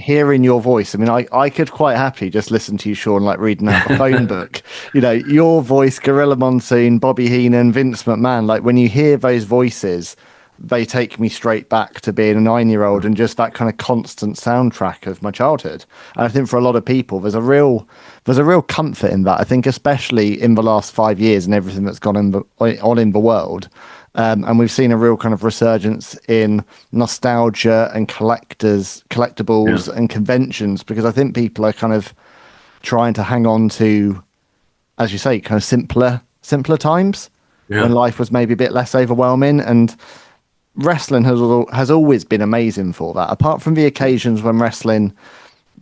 hearing your voice, I mean, I could quite happily just listen to you, Sean, like reading out a phone book. You know, your voice, Gorilla Monsoon, Bobby Heenan, Vince McMahon, like when you hear those voices, they take me straight back to being a 9-year-old and just that kind of constant soundtrack of my childhood. And I think for a lot of people, there's a real comfort in that. I think especially in the last 5 years and everything that's gone on in the world. And we've seen a real kind of resurgence in nostalgia and collectibles and conventions, because I think people are kind of trying to hang on to, as you say, kind of simpler times when life was maybe a bit less overwhelming. And wrestling has always been amazing for that. Apart from the occasions when wrestling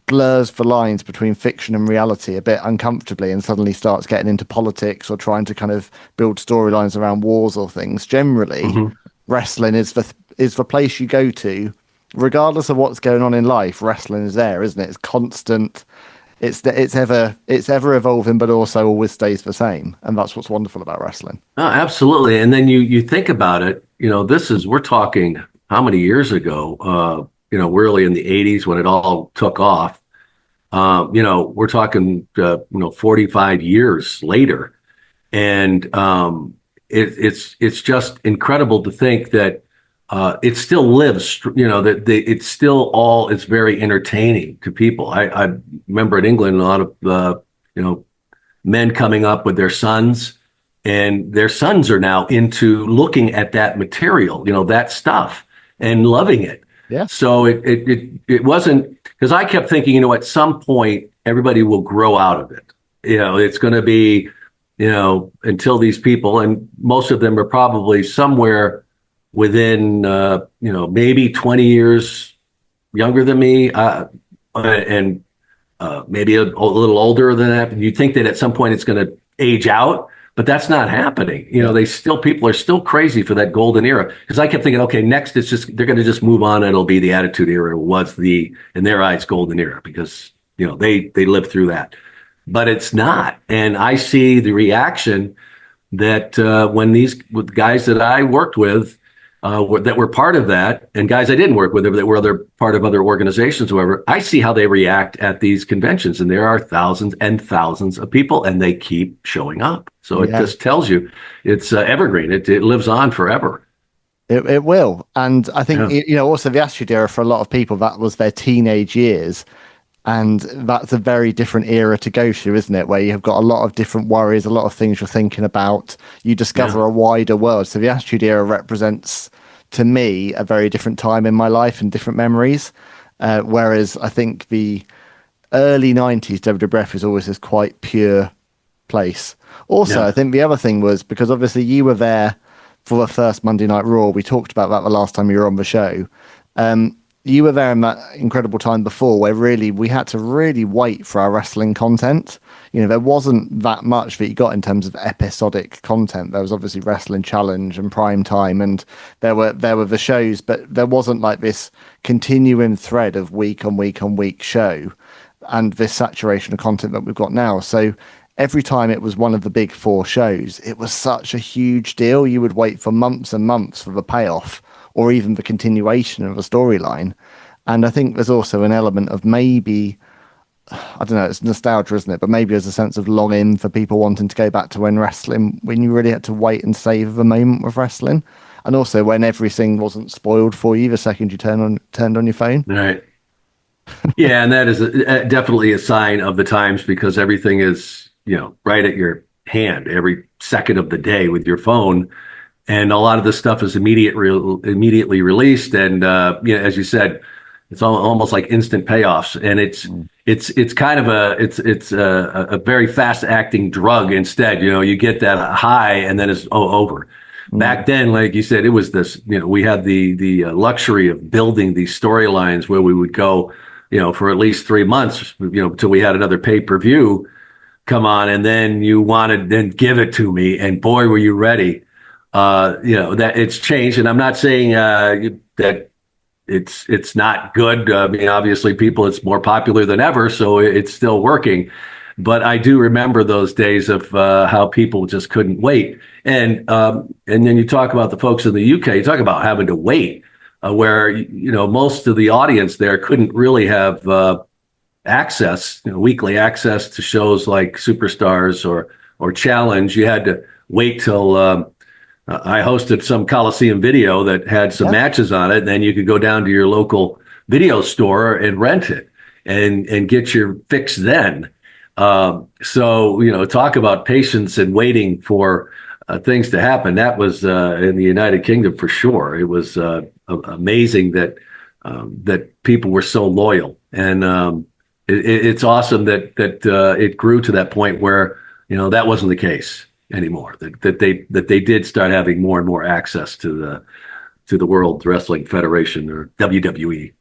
blurs the lines between fiction and reality a bit uncomfortably and suddenly starts getting into politics or trying to kind of build storylines around wars or things. Generally, wrestling is the place you go to, regardless of what's going on in life. Wrestling is there, isn't it? It's constant. It's ever evolving, but also always stays the same, and that's what's wonderful about wrestling. Oh, absolutely. And then you think about it, we're talking how many years ago, really in the 80s when it all took off. We're talking, 45 years later. And it's just incredible to think that it still lives, that it's still it's very entertaining to people. I remember in England, a lot of, men coming up with their sons, and their sons are now into looking at that material, that stuff, and loving it. Yeah. So it wasn't, because I kept thinking, at some point everybody will grow out of it. It's going to be, until these people, and most of them are probably somewhere within, maybe 20 years younger than me, and maybe a little older than that. You think that at some point it's going to age out, but that's not happening. People are still crazy for that golden era. Because I kept thinking, okay, next they're going to just move on. It'll be the Attitude Era. Was in their eyes, golden era, because they lived through that. But it's not. And I see the reaction that when with guys that I worked with that were part of that, and guys I didn't work with that were part of other organizations, whoever, I see how they react at these conventions. And there are thousands and thousands of people, and they keep showing up. So it just tells you it's evergreen. It lives on forever. It will. And I think, also the Attitude Era, for a lot of people, that was their teenage years. And that's a very different era to go through, isn't it? Where you have got a lot of different worries, a lot of things you're thinking about. You discover a wider world. So the Attitude Era represents, to me, a very different time in my life and different memories. Whereas I think the early 90s WWF is always this quite pure place. Also, I think the other thing was, because obviously you were there for the first Monday Night Raw. We talked about that the last time you were on the show. You were there in that incredible time before where we had to really wait for our wrestling content. There wasn't that much that you got in terms of episodic content. There was obviously Wrestling Challenge and Prime Time, and there were the shows, but there wasn't like this continuing thread of week on week on week show and this saturation of content that we've got now. So every time it was one of the big four shows, it was such a huge deal. You would wait for months and months for the payoff, or even the continuation of a storyline. And I think there's also an element of maybe, I don't know, it's nostalgia, isn't it? But maybe there's a sense of longing for people wanting to go back to when you really had to wait and savor the moment with wrestling. And also when everything wasn't spoiled for you the second you turned on your phone. Right. Yeah, and that is definitely a sign of the times, because everything is, right at your hand every second of the day with your phone. And a lot of this stuff is immediately released, and as you said, it's almost like instant payoffs. And it's kind of a very fast acting drug. Instead, you get that high, and then it's over. Back then, like you said, it was this. We had the luxury of building these storylines where we would go, for at least 3 months, till we had another pay-per-view come on, and then you wanted, then give it to me, and boy, were you ready. That it's changed, and I'm not saying that it's not good. I mean, obviously, it's more popular than ever, so it's still working. But I do remember those days of how people just couldn't wait. And then you talk about the folks in the UK. You talk about having to wait. where most of the audience there couldn't really have access, weekly access to shows like Superstars or Challenge. You had to wait till I hosted some Coliseum video that had some matches on it, and then you could go down to your local video store and rent it and get your fix then. So talk about patience and waiting for things to happen. That was in the United Kingdom for sure. It was amazing that people were so loyal, and it's awesome that it grew to that point where that wasn't the case anymore. That they did start having more and more access to the World Wrestling Federation, or WWE.